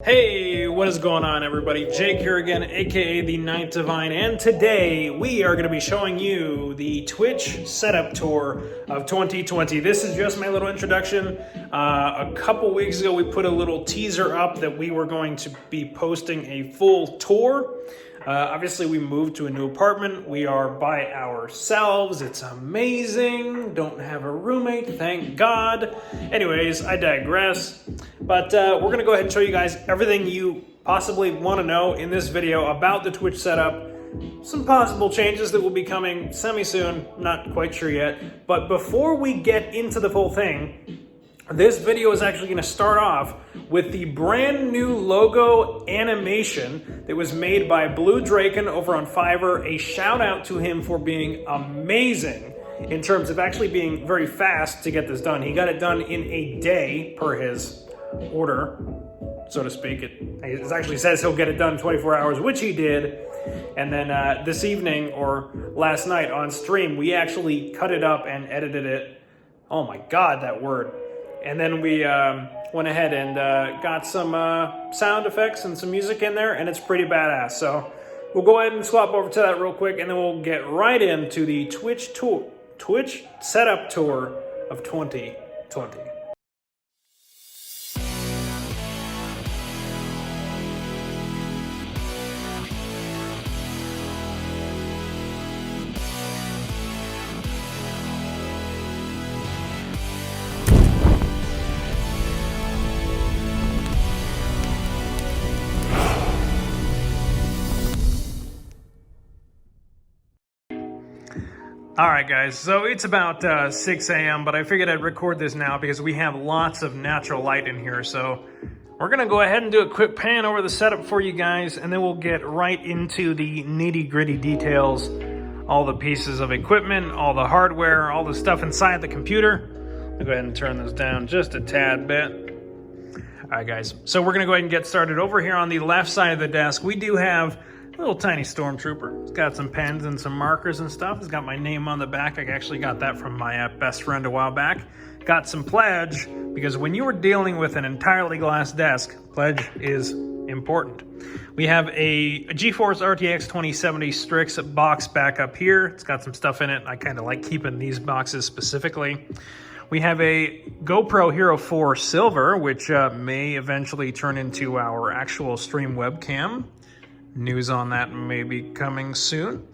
Hey, what is going on everybody? Jake here again, aka the Night Divine, and today we are going to be showing you the Twitch setup tour of 2020. This is just my little introduction. A couple weeks ago we put a little teaser up that we were going to be posting a full tour. Obviously we moved to a new apartment. We are by ourselves. It's amazing. Don't have a roommate, thank God. Anyways, I digress. But we're going to go ahead and show you guys everything you possibly want to know in this video about the Twitch setup. Some possible changes that will be coming semi-soon, not quite sure yet. But before we get into the full thing, this video is actually going to start off with the brand new logo animation that was made by Blue Draken over on Fiverr. A shout out to him for being amazing in terms of actually being very fast to get this done. He got it done in a day per his order, so to speak. It actually says he'll get it done in 24 hours, which he did. And then this evening or last night on stream, we actually cut it up and edited it. Oh my God, that word. And then we went ahead and got some sound effects and some music in there, and it's pretty badass. So we'll go ahead and swap over to that real quick, and then we'll get right into the Twitch setup tour of 2020. All right, guys, so it's about 6 a.m., but I figured I'd record this now because we have lots of natural light in here. So we're going to go ahead and do a quick pan over the setup for you guys, and then we'll get right into the nitty-gritty details, all the pieces of equipment, all the hardware, all the stuff inside the computer. I'll go ahead and turn this down just a tad bit. All right, guys, so we're going to go ahead and get started. Over here on the left side of the desk, we do have little tiny stormtrooper. It's got some pens and some markers and stuff. It's got my name on the back. I actually got that from my best friend a while back. Got some pledge, because when you are dealing with an entirely glass desk, pledge is important. We have a GeForce RTX 2070 Strix box back up here. It's got some stuff in it. I kind of like keeping these boxes specifically. We have a GoPro Hero 4 Silver, which may eventually turn into our actual stream webcam. News on that may be coming soon.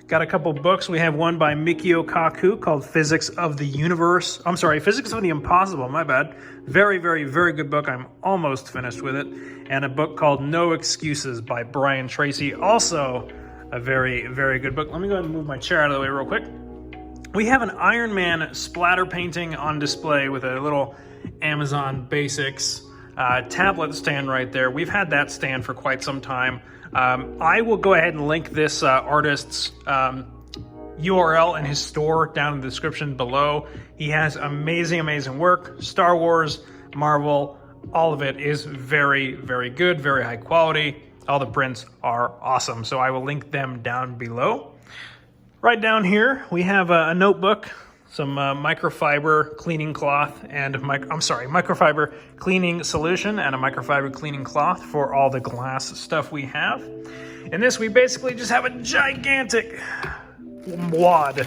Got a couple books. We have one by Mikio Kaku called Physics of the Universe. I'm sorry, Physics of the Impossible, my bad. Very, very, very good book. I'm almost finished with it. And a book called No Excuses by Brian Tracy. Also a very, very good book. Let me go ahead and move my chair out of the way real quick. We have an Iron Man splatter painting on display with a little Amazon Basics tablet stand right there. We've had that stand for quite some time. I will go ahead and link this artist's URL and his store down in the description below. He has amazing, amazing work. Star Wars, Marvel, all of it is very, very good, very high quality. All the prints are awesome, so I will link them down below. Right down here, we have a notebook, some microfiber cleaning cloth and microfiber cleaning solution and a microfiber cleaning cloth for all the glass stuff we have. In this, we basically just have a gigantic wad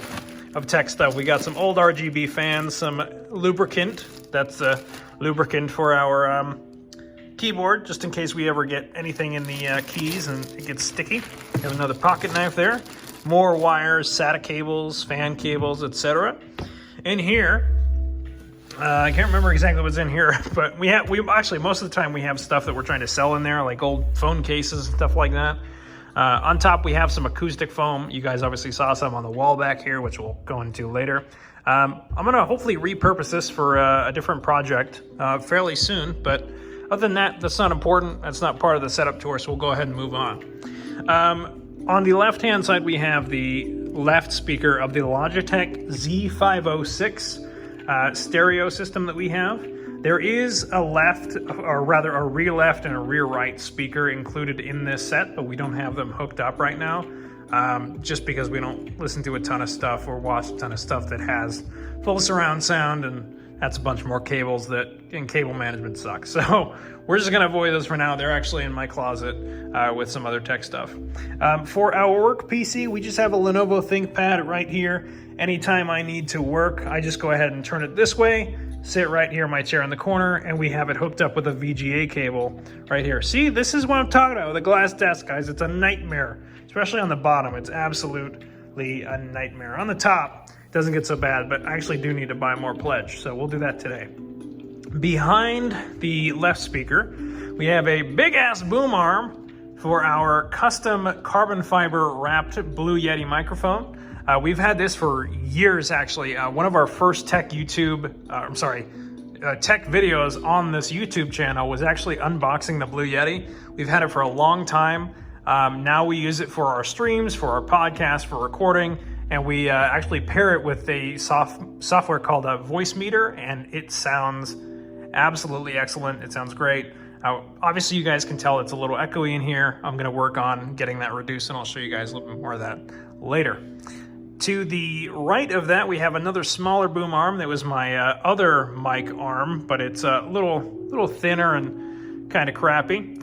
of tech stuff. We got some old RGB fans, some lubricant. That's the lubricant for our keyboard, just in case we ever get anything in the keys and it gets sticky. We have another pocket knife there. More wires, SATA cables, fan cables, etc. In here, I can't remember exactly what's in here, but we actually, most of the time we have stuff that we're trying to sell in there, like old phone cases and stuff like that. On top, we have some acoustic foam. You guys obviously saw some on the wall back here, which we'll go into later. I'm gonna hopefully repurpose this for a different project fairly soon, but other than that, that's not important. That's not part of the setup tour, so we'll go ahead and move on. On the left-hand side, we have the left speaker of the Logitech Z506 stereo system that we have. There is a left, or rather a rear left and a rear right speaker included in this set, but we don't have them hooked up right now, just because we don't listen to a ton of stuff or watch a ton of stuff that has full surround sound and That's a bunch more cables and cable management sucks. So we're just gonna avoid those for now. They're actually in my closet with some other tech stuff. For our work PC, we just have a Lenovo ThinkPad right here. Anytime I need to work, I just go ahead and turn it this way, sit right here in my chair in the corner, and we have it hooked up with a VGA cable right here. See, this is what I'm talking about with a glass desk, guys. It's a nightmare, especially on the bottom. It's absolutely a nightmare. On the top, it doesn't get so bad, but I actually do need to buy more pledge, so we'll do that today. Behind the left speaker, we have a big-ass boom arm for our custom carbon fiber wrapped Blue Yeti microphone. We've had this for years, actually. One of our first tech videos on this YouTube channel was actually unboxing the Blue Yeti. We've had it for a long time. Now we use it for our streams, for our podcasts, for recording, and we actually pair it with a software called a Voice Meter, and it sounds absolutely excellent. It sounds great. Obviously, you guys can tell it's a little echoey in here. I'm going to work on getting that reduced, and I'll show you guys a little bit more of that later. To the right of that, we have another smaller boom arm. That was my other mic arm, but it's a little thinner and kind of crappy.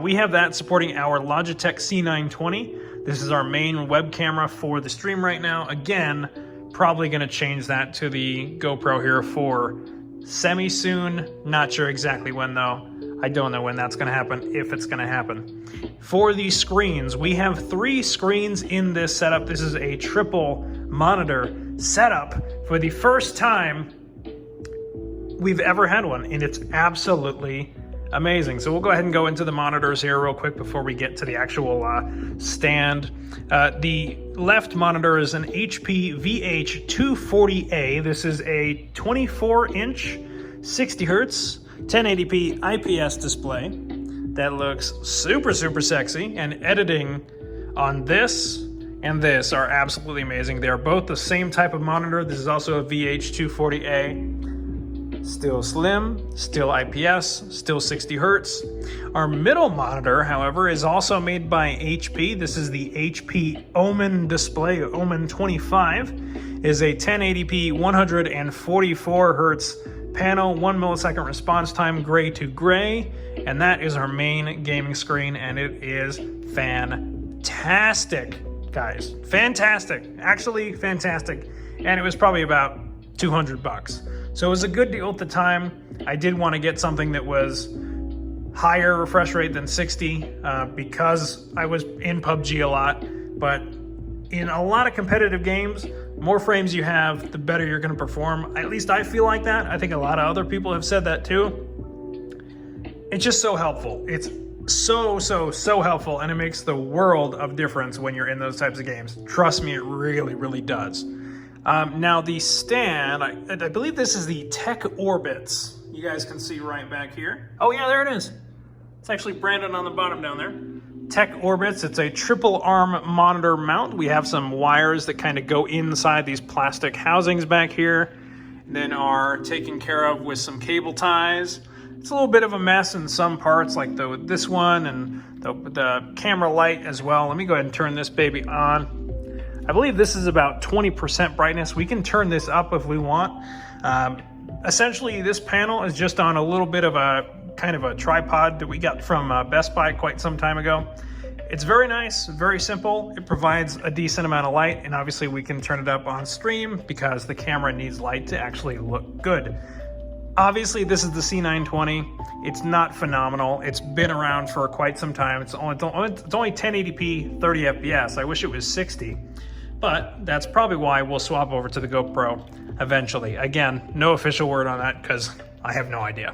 We have that supporting our Logitech C920. This is our main web camera for the stream right now. Again, probably going to change that to the GoPro here for semi-soon. Not sure exactly when, though. I don't know when that's going to happen, if it's going to happen. For the screens, we have 3 screens in this setup. This is a triple monitor setup for the first time we've ever had one, and it's absolutely amazing. So we'll go ahead and go into the monitors here real quick before we get to the actual stand. The left monitor is an HP VH240A. This is a 24-inch, 60 hertz, 1080p IPS display that looks super sexy, and editing on this and this are absolutely amazing. They are both the same type of monitor. This is also a VH240A. Still slim, still IPS, still 60 hertz. Our middle monitor, however, is also made by HP. This is the HP Omen display. Omen 25 is a 1080p 144 hertz panel, 1 millisecond response time, gray to gray, and that is our main gaming screen, and it is fantastic, guys. Fantastic, actually fantastic, and it was probably about $200. So it was a good deal at the time. I did want to get something that was higher refresh rate than 60 because I was in PUBG a lot, but in a lot of competitive games, more frames you have, the better you're going to perform. At least I feel like that. I think a lot of other people have said that too. It's just so helpful. It's so helpful, and it makes the world of difference when you're in those types of games. Trust me, it really does. Now the stand, I believe this is the Tech Orbits. You guys can see right back here. Oh yeah, there it is. It's actually branded on the bottom down there. Tech Orbits. It's a triple arm monitor mount. We have some wires that kind of go inside these plastic housings back here, and then are taken care of with some cable ties. It's a little bit of a mess in some parts, like this one and the camera light as well. Let me go ahead and turn this baby on. I believe this is about 20% brightness. We can turn this up if we want. Essentially, this panel is just on a little bit of a kind of a tripod that we got from Best Buy quite some time ago. It's very nice, very simple. It provides a decent amount of light, and obviously we can turn it up on stream because the camera needs light to actually look good. Obviously, this is the C920. It's not phenomenal. It's been around for quite some time. It's only 1080p, 30 FPS. I wish it was 60, but that's probably why we'll swap over to the GoPro eventually. Again, no official word on that because I have no idea.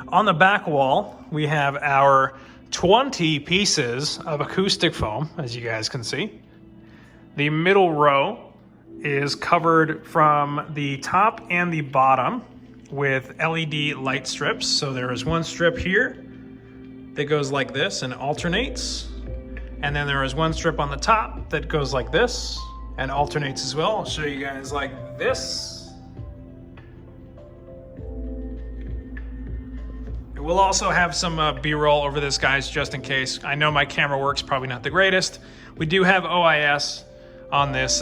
On the back wall, we have our 20 pieces of acoustic foam, as you guys can see. The middle row is covered from the top and the bottom with LED light strips. So there is one strip here that goes like this and alternates. And then there is one strip on the top that goes like this and alternates as well. I'll show you guys like this. We'll also have some B-roll over this, guys, just in case. I know my camera work's probably not the greatest. We do have OIS on this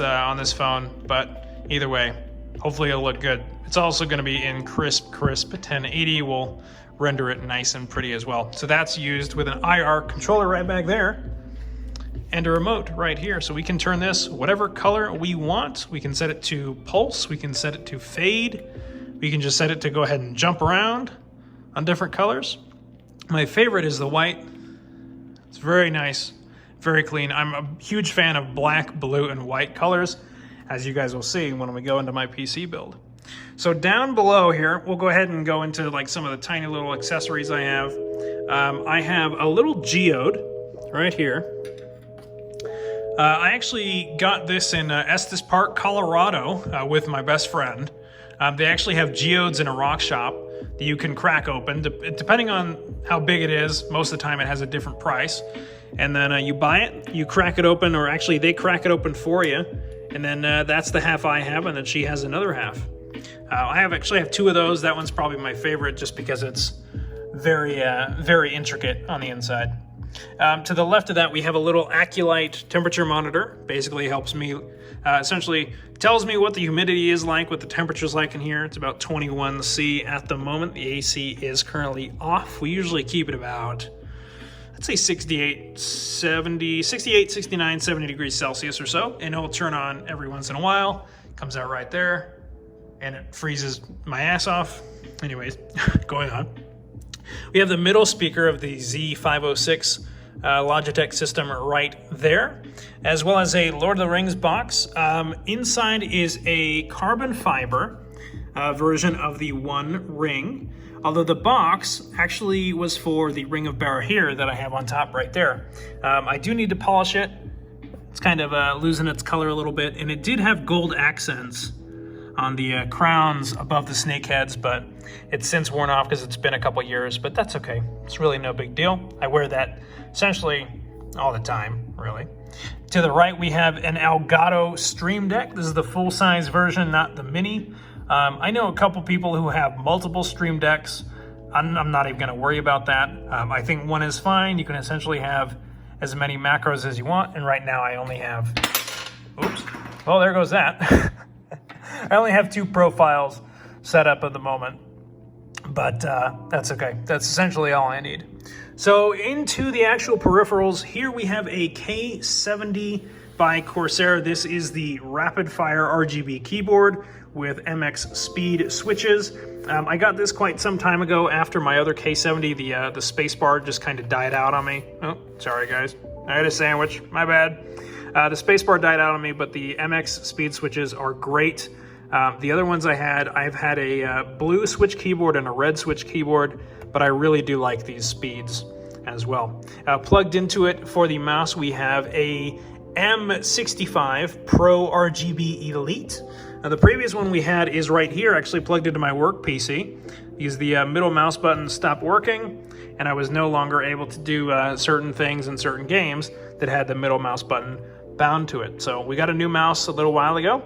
phone, but either way, Hopefully it'll look good. It's also going to be in crisp 1080. We'll render it nice and pretty as well. So that's used with an IR controller right back there and a remote right here. So we can turn this whatever color we want. We can set it to pulse. We can set it to fade. We can just set it to go ahead and jump around on different colors. My favorite is the white. It's very nice, very clean. I'm a huge fan of black, blue, and white colors, as you guys will see when we go into my PC build. So down below here, we'll go ahead and go into like some of the tiny little accessories I have. I have a little geode right here. I actually got this in Estes Park, Colorado with my best friend. They actually have geodes in a rock shop that you can crack open. Depending on how big it is, most of the time it has a different price. And then you buy it, you crack it open, or actually they crack it open for you. And then that's the half I have, and then she has another half. I actually have two of those. That one's probably my favorite just because it's very intricate on the inside. To the left of that, we have a little Aculite temperature monitor. Basically helps me, essentially tells me what the humidity is like, what the temperature's like in here. It's about 21 C at the moment. The AC is currently off. We usually keep it about, I'd say 68, 69, 70 degrees Celsius or so. And it'll turn on every once in a while. Comes out right there. And it freezes my ass off. Anyways, going on. We have the middle speaker of the Z506 Logitech system right there, as well as a Lord of the Rings box. Inside is a carbon fiber version of the One Ring, although the box actually was for the Ring of Barahir that I have on top right there. I do need to polish it. It's kind of losing its color a little bit, and it did have gold accents on the crowns above the snake heads, but it's since worn off because it's been a couple years, but that's okay. It's really no big deal. I wear that essentially all the time, really. To the right, we have an Elgato Stream Deck. This is the full-size version, not the mini. I know a couple people who have multiple Stream Decks. I'm not even gonna worry about that. I think one is fine. You can essentially have as many macros as you want, and right now I only have, oops, well, there goes that. I only have 2 profiles set up at the moment, but that's okay. That's essentially all I need. So into the actual peripherals, here we have a K70 by Corsair. This is the rapid fire RGB keyboard with MX speed switches. I got this quite some time ago after my other K70. The spacebar just kind of died out on me. Oh, sorry guys. I had a sandwich, my bad. The spacebar died out on me, but the MX speed switches are great. The other ones I've had a blue switch keyboard and a red switch keyboard, but I really do like these speeds as well. Plugged into it for the mouse, we have a M65 Pro RGB Elite. Now, the previous one we had is right here, actually plugged into my work PC. Because the middle mouse button stopped working, and I was no longer able to do certain things in certain games that had the middle mouse button bound to it. So we got a new mouse a little while ago,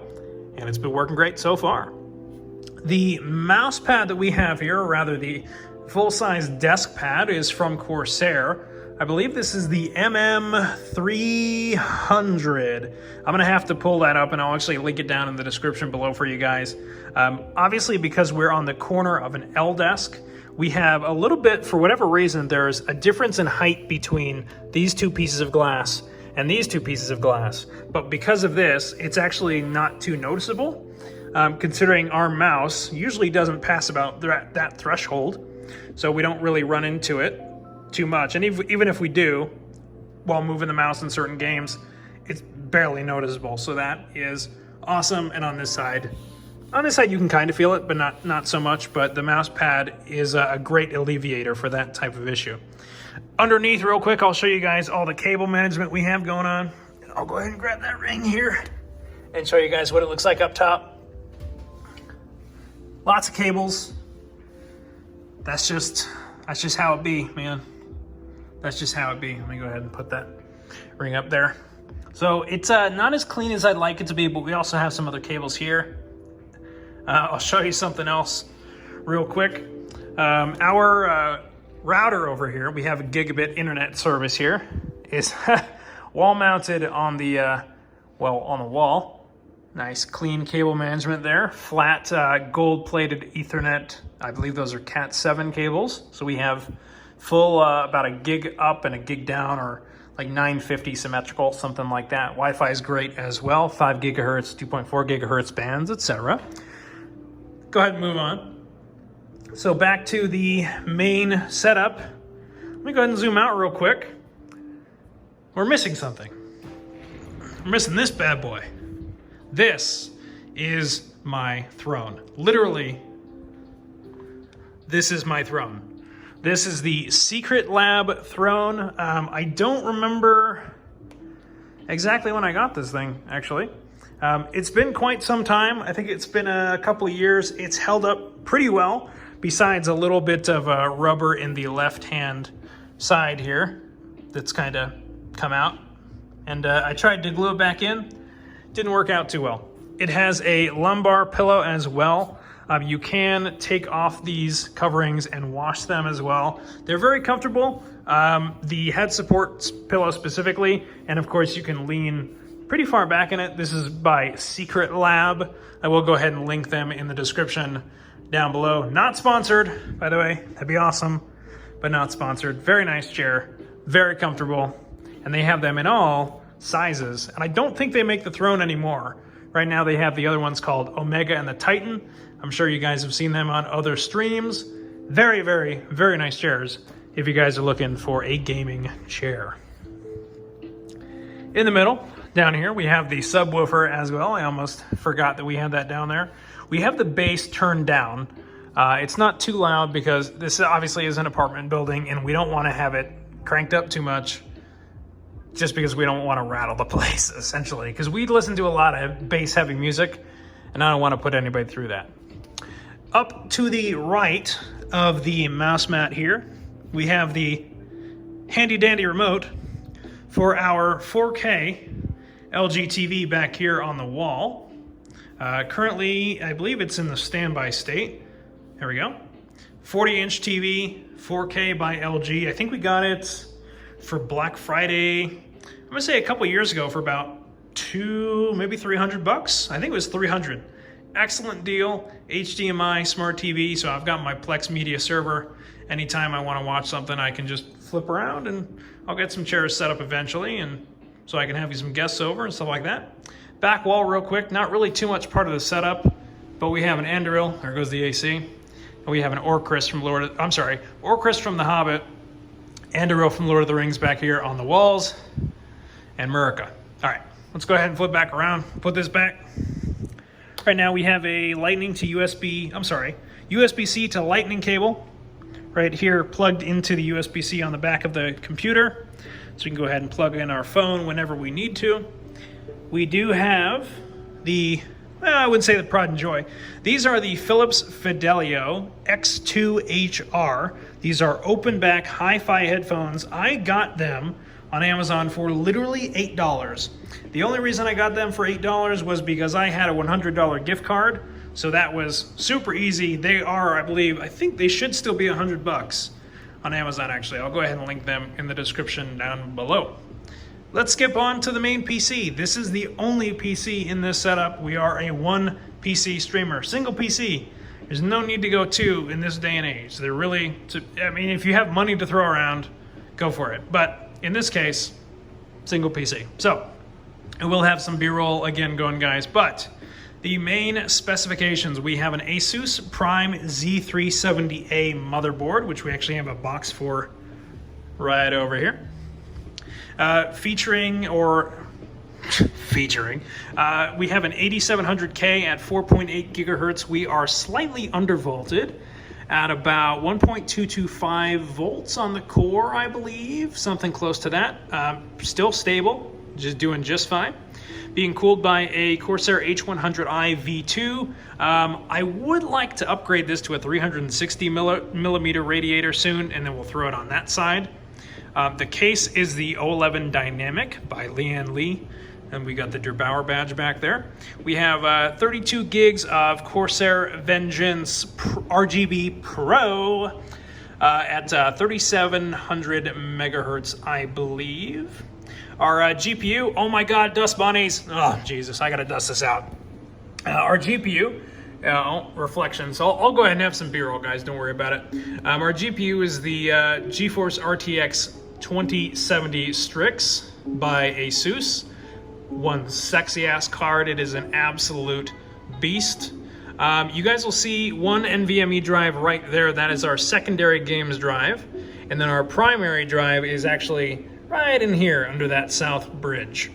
and it's been working great so far. The mouse pad that we have here, or rather the full-size desk pad, is from Corsair. I believe this is the MM300. I'm gonna have to pull that up, and I'll actually link it down in the description below for you guys. Obviously, because we're on the corner of an L desk, we have a little bit, for whatever reason, there's a difference in height between these 2 pieces of glass and these 2 pieces of glass. But because of this, it's actually not too noticeable, considering our mouse usually doesn't pass about that threshold, so we don't really run into it too much. And even if we do, while moving the mouse in certain games, it's barely noticeable. So that is awesome. And on this side you can kind of feel it, but not so much. But the mouse pad is a great alleviator for that type of issue. Underneath, real quick, I'll show you guys all the cable management we have going on. I'll go ahead and grab that ring here and show you guys what it looks like up top. Lots of cables. That's just how it be, man. That's just how it be. Let me go ahead and put that ring up there. So it's not as clean as I'd like it to be, but we also have some other cables here. I'll show you something else real quick. Our router over here, we have a gigabit internet service here, is wall mounted on the, on the wall. Nice clean cable management there. Flat gold-plated Ethernet. I believe those are Cat 7 cables. So we have full about a gig up and a gig down, or like 950 symmetrical, something like that. Wi-Fi is great as well. 5 gigahertz, 2.4 gigahertz bands, etc. Go ahead and move on. So back to the main setup. Let me go ahead and zoom out real quick. We're missing something. We're missing this bad boy. This is my throne. Literally, this is my throne. This is the Secret Lab throne. I don't remember exactly when I got this thing, actually. It's been quite some time. I think it's been a couple of years. It's held up pretty well, besides a little bit of rubber in the left-hand side here that's kind of come out. And I tried to glue it back in. Didn't work out too well. It has a lumbar pillow as well. You can take off these coverings and wash them as well. They're very comfortable. The head support pillow specifically, and of course you can lean pretty far back in it. This is by Secret Lab. I will go ahead and link them in the description down below. Not sponsored, by the way. That'd be awesome, but not sponsored. Very nice chair, very comfortable, and they have them in all sizes. And I don't think they make the throne anymore. Right now they have the other ones called Omega and the Titan. I'm sure you guys have seen them on other streams. Very, very, very nice chairs if you guys are looking for a gaming chair. In the middle, down here, we have the subwoofer as well. I almost forgot that we had that down there. We have the bass turned down. It's not too loud because this obviously is an apartment building and we don't want to have it cranked up too much, just because we don't want to rattle the place, essentially. Because we listen to a lot of bass-heavy music, and I don't want to put anybody through that. Up to the right of the mouse mat here, we have the handy-dandy remote for our 4K LG TV back here on the wall. Currently, I believe it's in the standby state. There we go. 40-inch TV, 4K by LG. I think we got it for Black Friday, I'm gonna say a couple years ago, for about maybe $300. I think it was 300. Excellent deal. HDMI smart TV. So I've got my Plex media server. Anytime I want to watch something, I can just flip around, and I'll get some chairs set up eventually, and so I can have you some guests over and stuff like that. Back wall real quick. Not really too much part of the setup, but we have an Anduril. There goes the AC. And we have an Orchrist from Orchrist from The Hobbit. Anduril from Lord of the Rings back here on the walls, and Murica. All right, let's go ahead and flip back around, put this back. Right now we have a USB-C to lightning cable right here plugged into the USB-C on the back of the computer. So we can go ahead and plug in our phone whenever we need to. We do have I wouldn't say the pride and joy. These are the Philips Fidelio X2HR. These are open back hi-fi headphones. I got them on Amazon for literally $8. The only reason I got them for $8 was because I had a $100 gift card. So that was super easy. They are, I think they should still be $100 on Amazon actually. I'll go ahead and link them in the description down below. Let's skip on to the main PC. This is the only PC in this setup. We are a one PC streamer, single PC. There's no need to go two in this day and age. They're really, if you have money to throw around, go for it. But in this case, single PC. So, and we'll have some B-roll again going, guys. But the main specifications, we have an ASUS Prime Z370A motherboard, which we actually have a box for right over here. Featuring, we have an 8700K at 4.8 gigahertz. We are slightly undervolted at about 1.225 volts on the core, I believe, something close to that. Still stable, doing just fine. Being cooled by a Corsair H100i V2. I would like to upgrade this to a 360 millimeter radiator soon, and then we'll throw it on that side. The case is the O11 Dynamic by Lian Lee, and we got the Derbauer badge back there. We have 32 gigs of Corsair Vengeance RGB Pro at 3700 megahertz, I believe. Our GPU, oh my god, dust bunnies. Oh, Jesus, I gotta dust this out. Our GPU, reflection. So I'll go ahead and have some B-roll, guys. Don't worry about it. Our GPU is the GeForce RTX 2070 Strix by ASUS. One sexy ass card. It is an absolute beast. You guys will see one NVMe drive right there. That is our secondary games drive. And then our primary drive is actually right in here under that south bridge.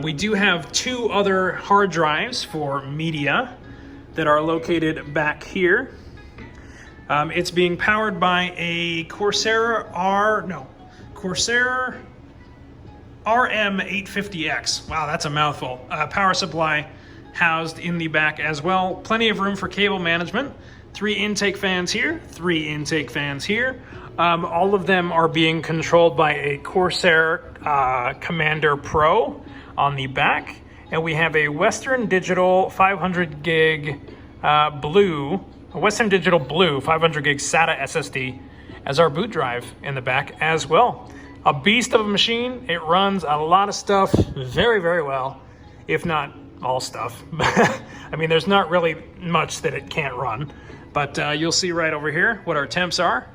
We do have two other hard drives for media that are located back here. It's being powered by a Corsair RM850x. Wow, that's a mouthful. Power supply housed in the back as well. Plenty of room for cable management. 3 intake fans here, 3 intake fans here. All of them are being controlled by a Corsair Commander Pro on the back. And we have a Western Digital 500 gig Western Digital Blue 500 gig SATA SSD as our boot drive in the back as well. A beast of a machine. It runs a lot of stuff very, very well, if not all stuff. I mean, there's not really much that it can't run, but you'll see right over here what our temps are.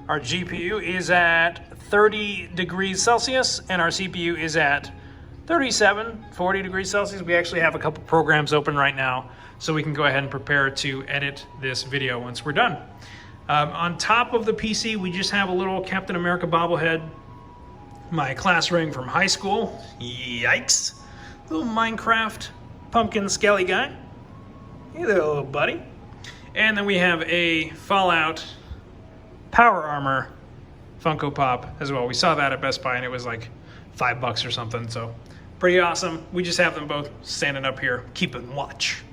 Our GPU is at 30 degrees Celsius and our CPU is at 40 degrees Celsius. We actually have a couple programs open right now, so we can go ahead and prepare to edit this video once we're done. On top of the PC, we just have a little Captain America bobblehead, my class ring from high school. Yikes. Little Minecraft pumpkin skelly guy. Hey there, little buddy. And then we have a Fallout Power Armor Funko Pop as well. We saw that at Best Buy and it was like $5 or something, so pretty awesome. We just have them both standing up here, keeping watch.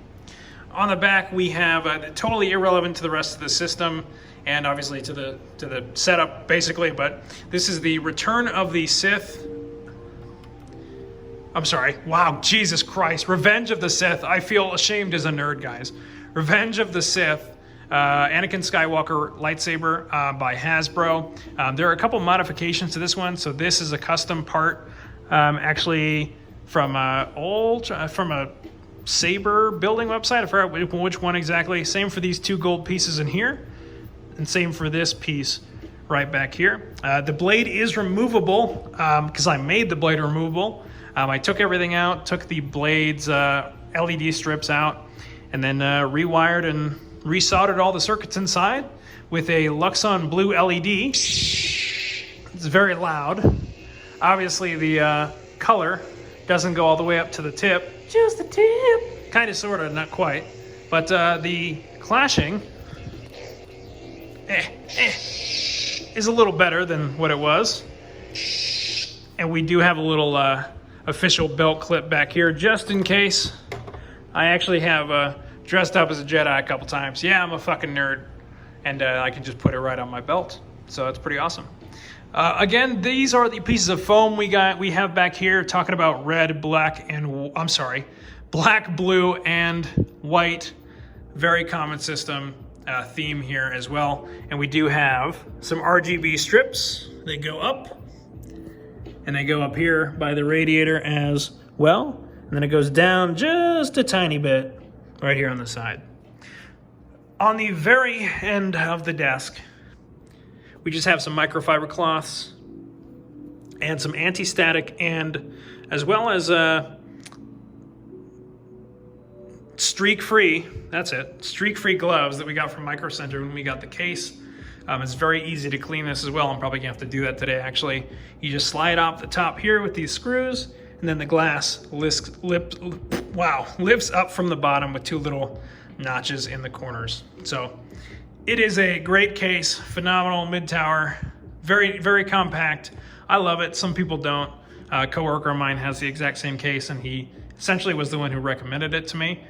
On the back, we have totally irrelevant to the rest of the system and obviously to the setup, basically, but this is the Return of the Sith. I'm sorry. Wow, Jesus Christ. Revenge of the Sith. I feel ashamed as a nerd, guys. Revenge of the Sith. Anakin Skywalker lightsaber by Hasbro. There are a couple modifications to this one. So this is a custom part, actually from a Saber building website. I forgot which one exactly. Same for these 2 gold pieces in here, and same for this piece right back here. The blade is removable because I made the blade removable. I took everything out, took the blade's LED strips out, and then rewired and resoldered all the circuits inside with a Luxon blue LED. It's very loud. Obviously the color doesn't go all the way up to the tip. Just the tip. Kind of, sort of, not quite. But the clashing is a little better than what it was. And we do have a little official belt clip back here just in case. I actually have dressed up as a Jedi a couple times. Yeah, I'm a fucking nerd. And I can just put it right on my belt. So that's pretty awesome. Again, these are the pieces of foam we have back here, talking about red, black, and black, blue, and white. Very common system theme here as well. And we do have some RGB strips. They go up, and they go up here by the radiator as well. And then it goes down just a tiny bit right here on the side. On the very end of the desk, we just have some microfiber cloths and some anti-static, and as well as streak-free, that's it, streak-free gloves that we got from Micro Center when we got the case. It's very easy to clean this as well. I'm probably gonna have to do that today, actually. You just slide off the top here with these screws, and then the glass lifts up from the bottom with 2 little notches in the corners. So it is a great case, phenomenal mid-tower, very, very compact. I love it. Some people don't. A coworker of mine has the exact same case, and he essentially was the one who recommended it to me.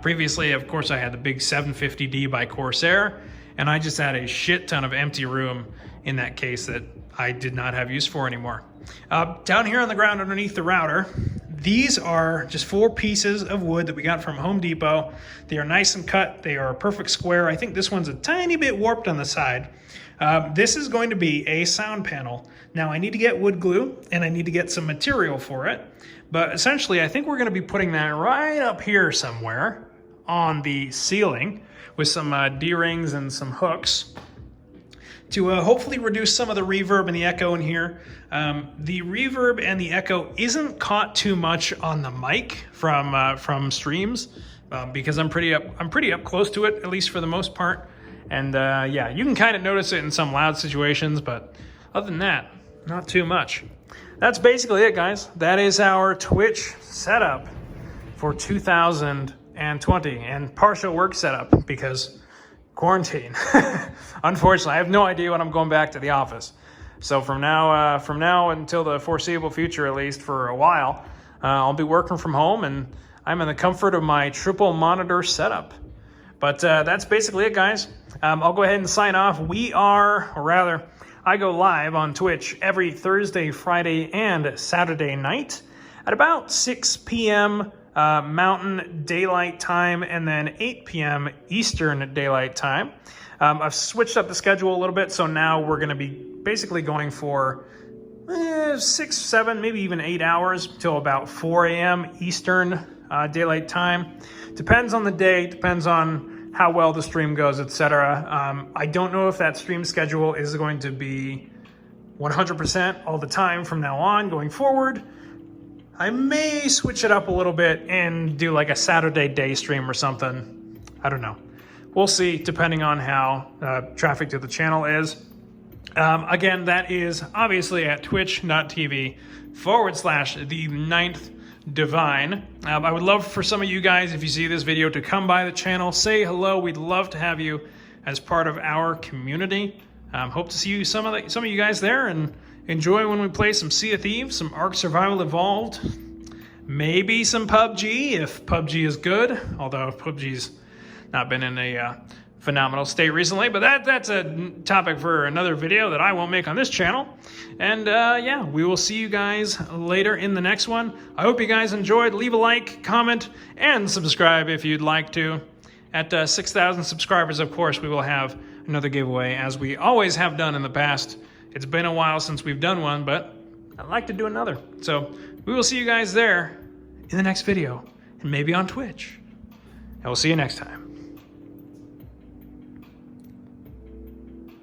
Previously, of course, I had the big 750D by Corsair, and I just had a shit ton of empty room in that case that I did not have use for anymore. Down here on the ground underneath the router, these are just 4 pieces of wood that we got from Home Depot. They are nice and cut. They are a perfect square. I think this one's a tiny bit warped on the side. This is going to be a sound panel Now I need to get wood glue and I need to get some material for it. But essentially I think we're gonna be putting that right up here somewhere on the ceiling with some D-rings and some hooks to hopefully reduce some of the reverb and the echo in here. The reverb and the echo isn't caught too much on the mic from streams because I'm pretty up close to it, at least for the most part. And yeah, you can kind of notice it in some loud situations, but other than that, not too much. That's basically it, guys. That is our Twitch setup for 2020 and partial work setup because quarantine. Unfortunately, I have no idea when I'm going back to the office. So from now until the foreseeable future, at least for a while, I'll be working from home and I'm in the comfort of my triple monitor setup. But that's basically it, guys. I'll go ahead and sign off. I go live on Twitch every Thursday, Friday, and Saturday night at about 6 p.m. Mountain Daylight Time and then 8 p.m. Eastern Daylight Time. I've switched up the schedule a little bit, so now we're going to be basically going for 6, 7, maybe even 8 hours till about 4 a.m. Eastern Daylight Time. Depends on the day, depends on how well the stream goes, etc. I don't know if that stream schedule is going to be 100% all the time from now on going forward. I may switch it up a little bit and do like a Saturday day stream or something. I don't know. We'll see, depending on how traffic to the channel is. Again, that is obviously at twitch.tv/the9th Divine. I would love for some of you guys, if you see this video, to come by the channel, say hello. We'd love to have you as part of our community. Hope to see you, some of you guys there, and enjoy when we play some Sea of Thieves, some Ark Survival Evolved, maybe some PUBG if PUBG is good, although PUBG's not been in a phenomenal state recently, but that's a topic for another video that I won't make on this channel. And yeah, we will see you guys later in the next one. I hope you guys enjoyed. Leave a like, comment, and subscribe if you'd like to. At 6,000 subscribers, of course, we will have another giveaway, as we always have done in the past. It's been a while since we've done one, but I'd like to do another. So we will see you guys there in the next video, and maybe on Twitch. And we'll see you next time.